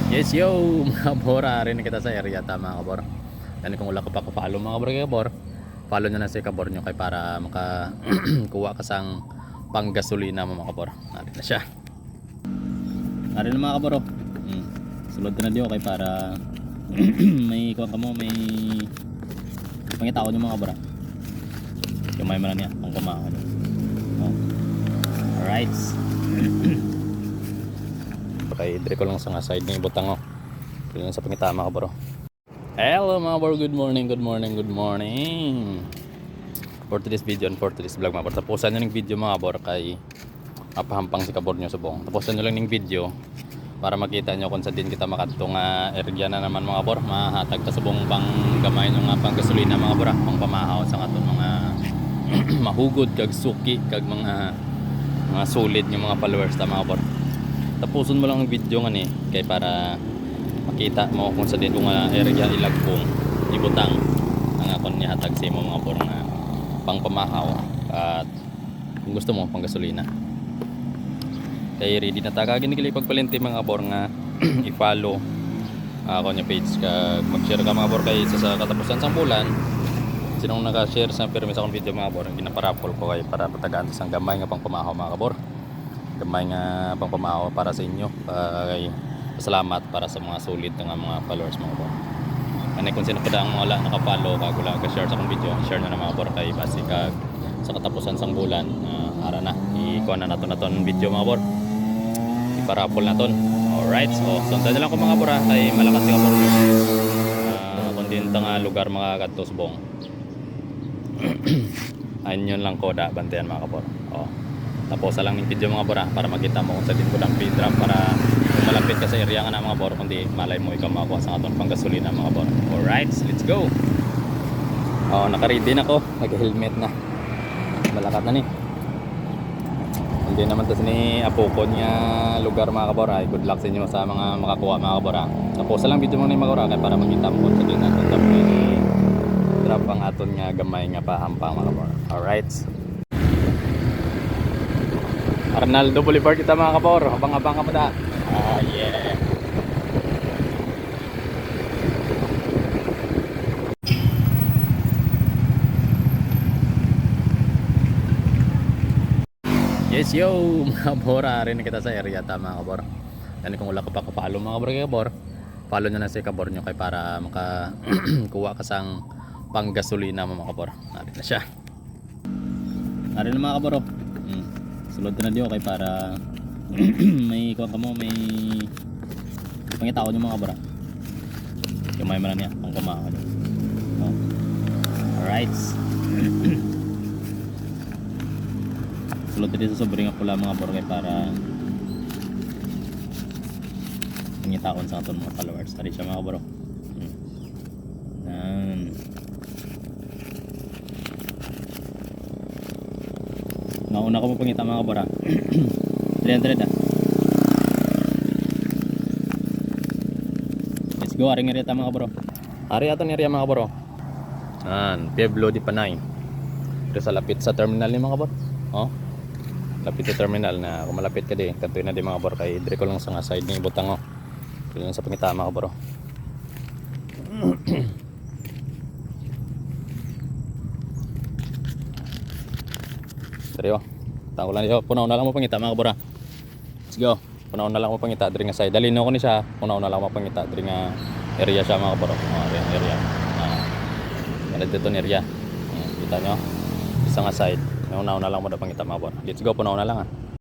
Yes yo mga bor, rin kita sa area ta mga kabor. Yan kung wala ko pa follow mga kabor kay kabor. Follow nyo na si kabor nyo kay para maka kuha ka sang panggasolina mo mga kabor. Narin na siya. Narin na mga kabor. Sulod ka na diyo kay para may kuha ka mo, may pangitaon yung mga kabor. Yung may manan niya, pang kumakan. Oh. Alright. Okay, dire ko lang sa nga side ng butang oh. Yun sa pangitama ka bro. Hello mga bro, good morning, good morning, good morning. For today's video and for today's vlog mga bro. Tapusan nyo ng video mga bro kay mapahampang si kabor nyo subong. Tapusan nyo lang ng video para makita nyo kung sa din kita makatong area na naman mga bro. Mahatag ta subong pang gamay nyo nga pang gasolina mga bro. Pang pamahaw sa atong mga mahugod kag suki kag mga solid nyo mga followers ta mga bro. Tapuson mo lang ang video nga ni kay para makita mo kung sa dito nga area ilagpong ibutang ang akon niya hatag sa mo mga bor nga pang pamahaw at kung gusto mo pang gasolina. Kay ready na ta kagin gali pagpalente mga bor nga i-follow ako niya page kag mag-share ka mga bor kay sa katapusan sang bulan sinong naka-share sa permis akong video mga bor ginaparapol ko kay para patagaan sa gamay nga pang pamahaw mga kabor. Gamay nga pang pamahaw para sa inyo kay salamat para sa mga solid nga mga followers mga bor. Ani kung sino pa ang wala naka-follow kag wala ka-share sa akong video, share na mga bor kay basi kag sa katapusan sang bulan ara na ikuha na naton video mga bor. Iparapol naton. Alright, so sundan na lang ko mga bor kay malakas si kabor. Kung din nga lugar mga kadto subong. Ayun lang ko da bantayan mga kabor. Oh. Tapos lang ng video mga bora para makita mo kung sa din ko lang pidram para kung malapit ka sa area nga na mga bor kundi malay mo ikaw makakuha sa aton panggasolina mga bor. Alright, let's go. Oh, naka-ready na ko, nag-helmet na. Malakat na ni. Hindi naman tas ni apokon niya lugar mga kabor. Ay, good luck sa inyo sa mga makakuha mga kabor. Tapos lang video mo ni mga bor kay para makita mo kung sa din naton tapos drop ang aton nga gamay nga pahampang mga kabor. Alright. Arnaldo Boulevard kita mga kabor, abang-abang ka mo da. Yeah. Yes yo mga kabor, rin kita sa area ta mga kabor. Yan kung wala ko pa follow mga kabor kay kabor. Follow nyo na si kabor nyo kay para maka kuha ka sang panggasolina mo mga kabor. Narin na siya. Narin na mga kabor. Sulod ka na diyo kay para may kuha ka mo, may pangitaon yung mga bra. Yung may manan niya, pang kumakan. Oh. Alright. Sulod ka dito sa sobrang pula mga bra kay para pangitaon sa aton mga followers. Tari siya mga bro. Nauna ko mo pangita mga kabora. 300 Let's go, aring area mga bro. Ari ato ni area mga bro. Pueblo di Panay. Dito sa lapit sa terminal ni mga bro. Oh. Lapit sa terminal na kung malapit ka di, kanto na di mga bro kay dire ko lang sa nga side ni butang oh. Dito lang sa pangita mga bro. Seryo. Tako lang yo, punaw na lang mo pangita mga kabora. Let's go. Punaw na lang mo pangita diri nga side. Dalino ko ni siya. Punaw na lang mo pangita diri nga area siya mga kabora. Area. Dito ni area. Kita nyo. Isa nga side. Punaw na lang mo da pangita mga kabora. Let's go, punaw na lang